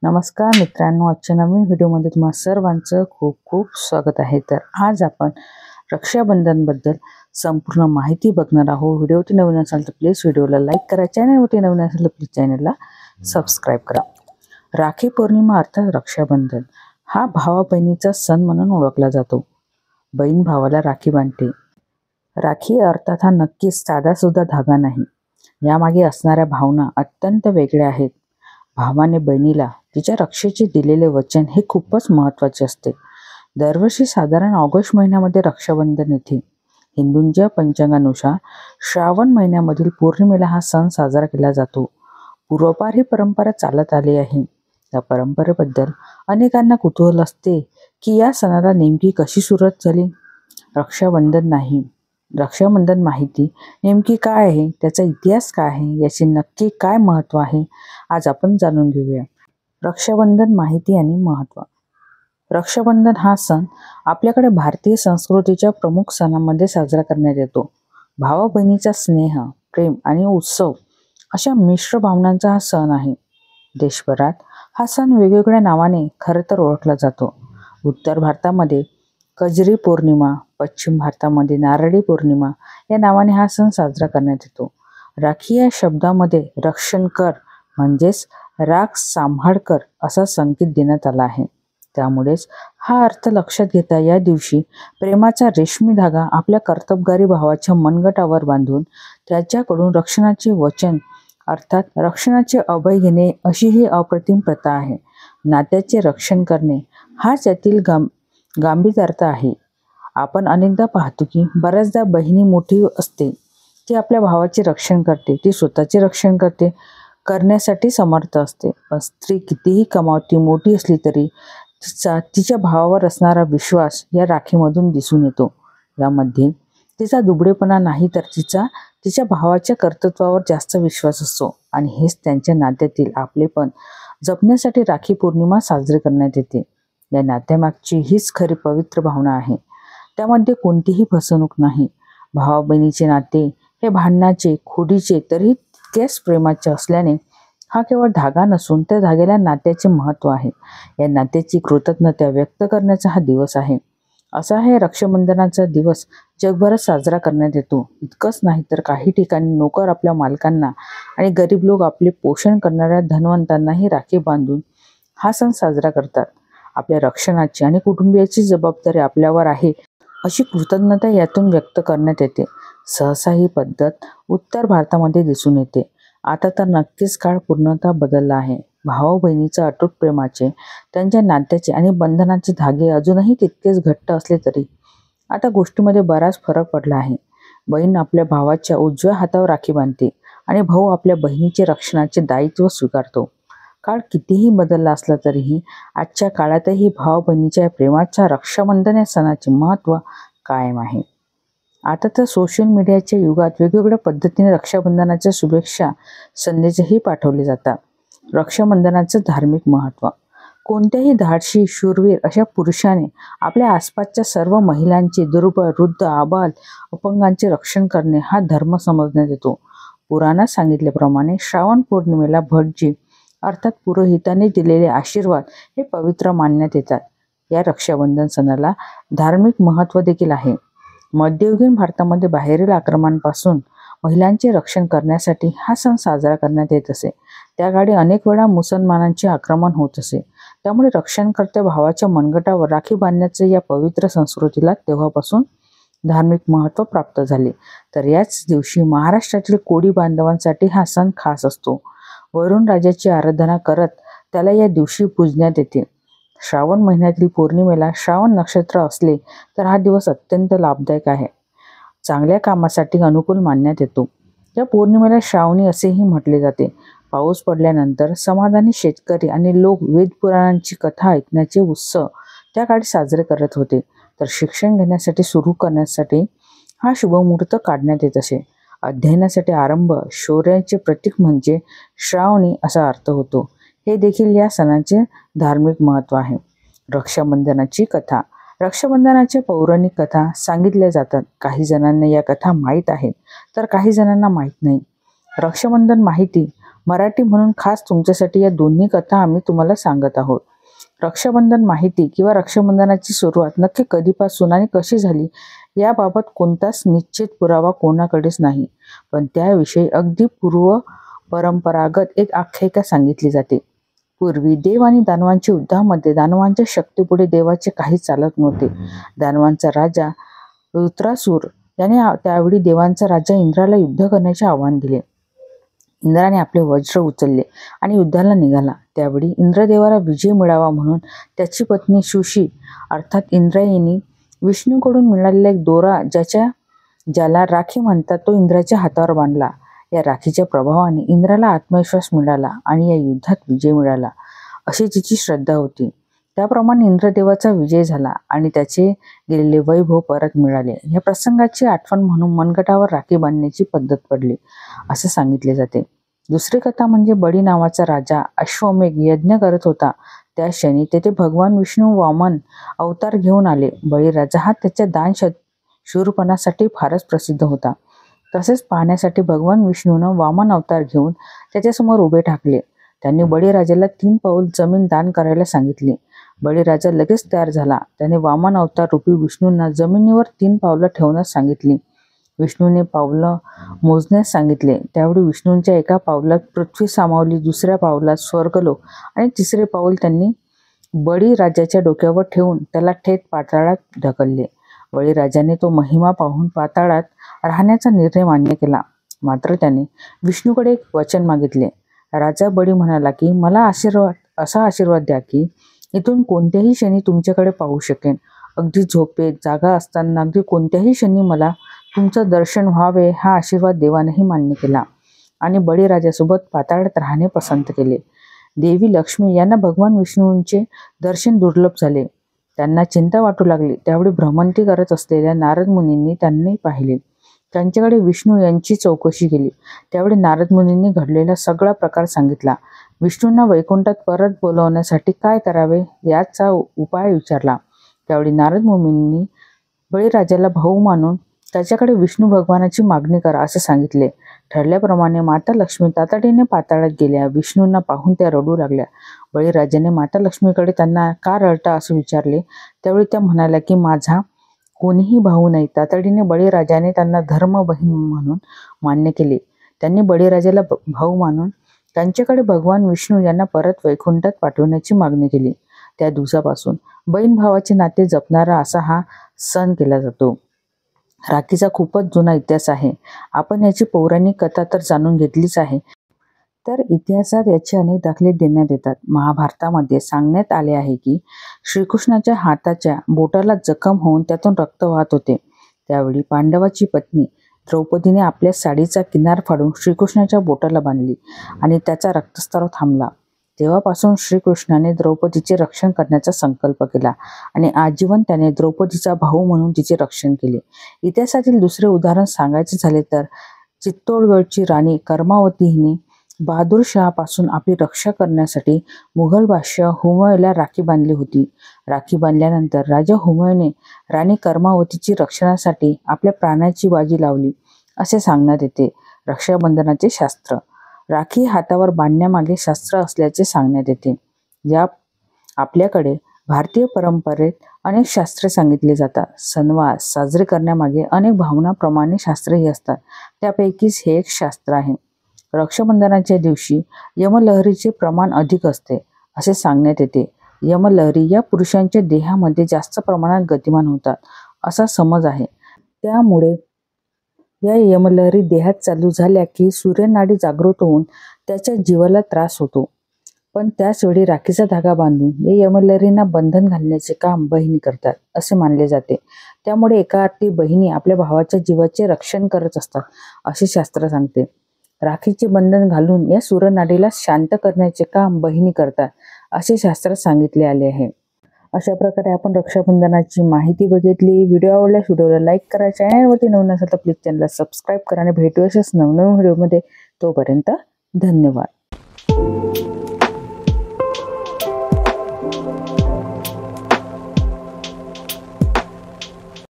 नमस्कार मित्रांनो, आजच्या नवीन व्हिडिओमध्ये तुम्हा सर्वांचं खूप खूप स्वागत आहे। तर आज आपण रक्षाबंधनबद्दल संपूर्ण माहिती बघणार आहोत। व्हिडिओवरती नवीन असाल तर प्लीज व्हिडिओला लाईक करा, चॅनलवरती नवीन असाल तर प्लीज चॅनलला सबस्क्राईब करा। राखी पौर्णिमा अर्थात रक्षाबंधन हा भावा बहिणीचा सण म्हणून ओळखला जातो। बहीण भावाला राखी बांधते। राखी अर्थात हा नक्कीच साधा सुद्धा धागा नाही, यामागे असणाऱ्या भावना अत्यंत वेगळ्या आहेत। भावाने बहिणीला तिच्या रक्षेचे दिलेले वचन हे खूपच महत्त्वाचे असते। दरवर्षी साधारण ऑगस्ट महिन्यामध्ये रक्षाबंधन येते। हिंदूंच्या पंचांगानुसार श्रावण महिन्यामधील पौर्णिमेला हा सण साजरा केला जातो। पूर्वपार ही परंपरा चालत आली आहे। या परंपरेबद्दल अनेकांना कुतूहल असते की या सणाला नेमकी कशी सुरुवात झाली। रक्षाबंधन माहिती नेमकी काय आहे, त्याचा इतिहास काय आहे, याचे नक्की काय महत्त्व आहे, आज आपण जाणून घेऊया। रक्षाबंधन माहिती आणि महत्त्व। रक्षाबंधन हा सण आपल्याकडे भारतीय संस्कृतीच्या प्रमुख सणांमध्ये साजरा करण्यात येतो। भावा बहिणीचा स्नेह, प्रेम आणि उत्सव अशा मिश्र भावनांचा हा सण आहे। देशभरात हा सण वेगवेगळ्या नावाने खरं तर ओळखला जातो। उत्तर भारतामध्ये कजरी पौर्णिमा, पश्चिम भारतामध्ये नारळी पौर्णिमा या नावाने हा सण साजरा करण्यात येतो। राखी या शब्दामध्ये रक्षण कर म्हणजेच राख सांभाळ कर असा संकेत देण्यात आला आहे। त्यामुळेच हा अर्थ लक्षात घेता या दिवशी प्रेमाचा रेशमी धागा आपल्या कर्तबगारी भावाच्या मनगटावर बांधून त्याच्याकडून रक्षणाचे वचन अर्थात रक्षणाचे अभय घेणे अशी ही अप्रतिम प्रथा आहे। नात्याचे रक्षण करणे हाच यातील गांभीर्य अर्थ आहे। आपण अनेकदा पाहतो की बऱ्याचदा बहिणी मोठी असते, ती आपल्या भावाचे रक्षण करते, ती स्वतःचे रक्षण करण्यासाठी समर्थ असते। पण स्त्री कितीही कमावती मोठी असली तरी तिच्या भावावर असणारा विश्वास या राखीमधून दिसून येतो। यामध्ये तिचा दुबळेपणा नाही तर तिच्या भावाच्या कर्तृत्वावर जास्त विश्वास असतो आणि हेच त्यांच्या नात्यातील आपलेपण जपण्यासाठी राखी पौर्णिमा साजरी करण्यात येते। या नात्यामागची हीच खरी पवित्र भावना आहे। त्यामध्ये कोणतीही फसवणूक नाही। भावा बहिणीचे नाते हे भांडणाचे, खोडीचे तरी तितकेच प्रेमाचे असल्याने हा केवळ धागा नसून त्या धाग्याला नात्याचे महत्त्व आहे। या नात्याची कृतज्ञता व्यक्त करण्याचा हा दिवस आहे। असा हे रक्षाबंधनाचा दिवस जगभरात साजरा करण्यात येतो। इतकंच नाही तर काही ठिकाणी नोकर आपल्या मालकांना आणि गरीब लोक आपले पोषण करणाऱ्या धनवंतांनाही राखी बांधून हा सण साजरा करतात। आपल्या रक्षणाची आणि कुटुंबियाची जबाबदारी आपल्यावर आहे अशी कृतज्ञता यातून व्यक्त करण्यात येते। सहसा ही पद्धत उत्तर भारतामध्ये दिसून येते। आता तर नक्कीच काळ पूर्णतः बदलला आहे। भावा बहिणीच्या अतूट प्रेमाचे, त्यांच्या नात्याचे आणि बंधनाचे धागे अजूनही तितकेच घट्ट असले तरी आता गोष्टीमध्ये बराच फरक पडला आहे। बहीण आपल्या भावाच्या उजव्या हातावर राखी बांधते आणि भाऊ आपल्या बहिणीचे रक्षणाचे दायित्व स्वीकारतो। काळ कितीही बदलला असला तरीही आजच्या काळातही भावा बहिणीच्या प्रेमाच्या रक्षाबंधन या सणाचे महत्त्व कायम आहे। आता तर सोशल मीडियाच्या युगात वेगवेगळ्या पद्धतीने रक्षाबंधनाच्या शुभेच्छा संदेशही पाठवले जातात। रक्षाबंधनाचं धार्मिक महत्त्व। कोणत्याही धाडसी, शूरवीर अशा पुरुषाने आपल्या आसपासच्या सर्व महिलांचे, दुर्बळ, वृद्ध, आबाल, अपंगांचे रक्षण करणे हा धर्म समजण्यात येतो। पुराणात सांगितल्याप्रमाणे श्रावण पौर्णिमेला भटजी अर्थात पुरोहितांनी दिलेले आशीर्वाद हे पवित्र मानण्यात येतात। या रक्षाबंधन सणाला धार्मिक महत्त्व देखील आहे। मध्ययुगीन भारतामध्ये बाहेरील आक्रमणापासून महिलांचे रक्षण करण्यासाठी हा सण साजरा करण्यात येत असे। त्या काळी अनेक वेळा मुसलमानांचे आक्रमण होत असे, त्यामुळे रक्षणकर्त्या भावाच्या मनगटावर राखी बांधण्याचे या पवित्र संस्कृतीला तेव्हापासून धार्मिक महत्त्व प्राप्त झाले। तर याच दिवशी महाराष्ट्रातील कोळी बांधवांसाठी हा सण खास असतो। वरुण राजाची आराधना करत त्याला या दिवशी पूजण्यात येते। श्रावण महिन्यातील पौर्णिमेला श्रावण नक्षत्र असले तर हा दिवस अत्यंत लाभदायक आहे, चांगल्या कामासाठी अनुकूल मानण्यात येतो। या पौर्णिमेला श्रावणी असेही म्हटले जाते। पाऊस पडल्यानंतर समाधानी शेतकरी आणि लोक वेदपुराणांची कथा ऐकण्याचे उत्सव त्या काळी साजरे करत होते। तर शिक्षण घेण्यासाठी सुरू करण्यासाठी हा शुभमुहूर्त काढण्यात येत असे। अध्ययनासाठी आरंभ, शौर्याचे प्रतीक म्हणजे श्रावणी असा अर्थ होतो। हे देखील या सणाचे धार्मिक महत्त्व आहे। रक्षाबंधनाची कथा। रक्षाबंधनाच्या पौराणिक कथा सांगितल्या जातात। काही जणांना या कथा माहीत आहेत तर काही जणांना माहीत नाही। रक्षाबंधन माहिती मराठी म्हणून खास तुमच्यासाठी या दोन्ही कथा आम्ही तुम्हाला सांगत आहोत. रक्षाबंधन माहिती किंवा रक्षाबंधनाची सुरुवात नक्की कधीपासून आणि कशी झाली याबाबत कोणताच निश्चित पुरावा कोणाकडेच नाही, पण त्याविषयी अगदी पूर्व परंपरागत एक आख्यायिका सांगितली जाते. पूर्वी देव आणि दानवांच्या युद्धामध्ये दानवांच्या शक्तीपुढे देवाचे काही चालत नव्हते. दानवांचा राजा वृत्रासुर याने त्यावेळी देवांचा राजा इंद्राला युद्ध करण्याचे आव्हान दिले. इंद्राने आपले वज्र उचलले आणि युद्धाला निघाला. त्यावेळी इंद्रदेवाला विजय मिळावा म्हणून त्याची पत्नी शुशी अर्थात इंद्रायणी विष्णूकडून मिळालेला एक दोरा ज्याला राखी म्हणतात तो इंद्राच्या हातावर बांधला. या राखीच्या प्रभावाने इंद्राला आत्मविश्वास मिळाला आणि या युद्धात विजय मिळाला अशी तिची श्रद्धा होती. त्याप्रमाणे इंद्रदेवाचा विजय झाला आणि त्याचे गेलेले वैभव परत मिळाले. या प्रसंगाची आठवण म्हणून मनगटावर राखी बांधण्याची पद्धत पडली असे सांगितले जाते. दुसरी कथा म्हणजे बळी नावाचा राजा अश्वमेघ यज्ञ करत होता. त्या क्षणी तेथे भगवान विष्णू वामन अवतार घेऊन आले. बळीराजा हा त्याच्या शूरपणासाठी फारच प्रसिद्ध होता. तसेच पाहण्यासाठी भगवान विष्णूनं वामन अवतार घेऊन त्याच्यासमोर उभे ठाकले. त्यांनी बळीराजाला 3 पाऊल जमीन दान करायला सांगितले. बळीराजा लगेच तयार झाला. त्याने वामन अवतार रूपी विष्णूंना जमिनीवर 3 पावलं ठेवण्यास सांगितली. विष्णूने पावलं मोजण्यास सांगितले. त्यावेळी विष्णूंच्या एका पावलात पृथ्वी सामावली, दुसऱ्या पावलात स्वर्गलोक आणि तिसरे पाऊल त्यांनी बळीराजाच्या डोक्यावर ठेवून त्याला थेट पाताळात ढकलले. बळीराजाने तो महिमा पाहून पाताळात राहण्याचा निर्णय मान्य केला. मात्र त्याने विष्णूकडे एक वचन मागितले. राजा बळी म्हणाला की मला असा आशीर्वाद द्या की इथून कोणत्याही क्षणी तुमच्याकडे पाहू शकेन. अगदी झोपेत जागा असताना अगदी कोणत्याही क्षणी मला तुमचं दर्शन व्हावे. हा आशीर्वाद देवानेही मान्य केला आणि बळीराजासोबत पाताळात राहणे पसंत केले. देवी लक्ष्मी यांना भगवान विष्णूंचे दर्शन दुर्लभ झाले. त्यांना चिंता वाटू लागली. त्यावेळी भ्रमंती करत असलेल्या नारद मुनींनी त्यांनी पाहिले. त्यांच्याकडे विष्णू यांची चौकशी केली. त्यावेळी नारद मुनींनी घडलेला सगळा प्रकार सांगितला. विष्णूंना वैकुंठात परत बोलवण्यासाठी काय करावे याचा उपाय विचारला. त्यावेळी नारद मुनींनी बळीराजाला भाऊ मानून त्याच्याकडे विष्णू भगवानाची मागणी करा असे सांगितले. ठरल्याप्रमाणे माता लक्ष्मी तातडीने पाताळात गेल्या. विष्णूंना पाहून त्या रडू लागल्या. बळीराजाने माता लक्ष्मीकडे त्यांना का रडता असे विचारले. त्यावेळी त्या म्हणाल्या की माझा कोणीही भाऊ नाही. तातडीने बळीराजाने त्यांना धर्म बहीण म्हणून मान्य केले. त्यांनी बळीराजाला भाऊ मानून त्यांच्याकडे भगवान विष्णू यांना परत वैकुंठात पाठवण्याची मागणी केली. त्या दिवसापासून बहीण भावाचे नाते जपणारा असा हा सण केला जातो. राखीचा खूपच जुना इतिहास आहे. आपण याची पौराणिक कथा तर जाणून घेतलीच आहे, तर इतिहासात याचे अनेक दाखले देण्यात येतात. महाभारतामध्ये सांगण्यात आले आहे की श्रीकृष्णाच्या हाताच्या बोटाला जखम होऊन त्यातून रक्त वाहत होते. त्यावेळी पांडवाची पत्नी द्रौपदीने आपल्या साडीचा किनार फाडून श्रीकृष्णाच्या बोटाला बांधली आणि त्याचा रक्तस्राव थांबला. तेव्हापासून श्रीकृष्णाने द्रौपदीचे रक्षण करण्याचा संकल्प केला आणि आजीवन त्याने द्रौपदीचा भाऊ म्हणून तिचे रक्षण केले. इतिहासातील दुसरे उदाहरण सांगायचे झाले तर चित्तोडगडची राणी कर्मावती हिने बहादूर शहापासून आपली रक्षा करण्यासाठी मुघल बादशाह हुमायूँला राखी बांधली होती. राखी बांधल्यानंतर राजा हुमायूँने राणी कर्मावतीची रक्षणासाठी आपल्या प्राणाची बाजी लावली असे सांगण्यात येते. रक्षाबंधनाचे शास्त्र. राखी हातावर बांधण्यामागे शास्त्र असल्याचे सांगण्यात येते. आपल्याकडे भारतीय परंपरेत अनेक शास्त्रे सांगितली जातात. सणवार साजरे करण्यामागे अनेक भावनाप्रमाणे शास्त्रही असतात. त्यापैकीच हे एक शास्त्र आहे. रक्षाबंधनाच्या दिवशी यमलहरीचे प्रमाण अधिक असते असे सांगण्यात येते. यमलहरी या पुरुषांच्या देहामध्ये जास्त प्रमाणात गतिमान होतात असा समज आहे. त्यामुळे या यमलहरी देहात चालू झाल्या की सूर्यनाडी जागृत होऊन त्याच्या जीवाला त्रास होतो. पण त्याचवेळी राखीचा धागा बांधून या यमलहरींना बंधन घालण्याचे काम बहिणी करतात असे मानले जाते. त्यामुळे एका अर्थी बहिणी आपल्या भावाच्या जीवाचे रक्षण करत असतात असे शास्त्र सांगते. राखीचे बंधन घालून या सूर्यनाडीला शांत करण्याचे काम बहिणी करतात असे शास्त्रात सांगितले आले आहे. अशा प्रकारे आपण रक्षाबंधनाची माहिती बघितली. व्हिडिओ आवडल्यास व्हिडिओला लाईक करा. चॅनलवरती नवीन असेल तर प्लीज चॅनलला सबस्क्राईब करा आणि भेटू अशाच नवनवीन व्हिडिओमध्ये. तोपर्यंत धन्यवाद.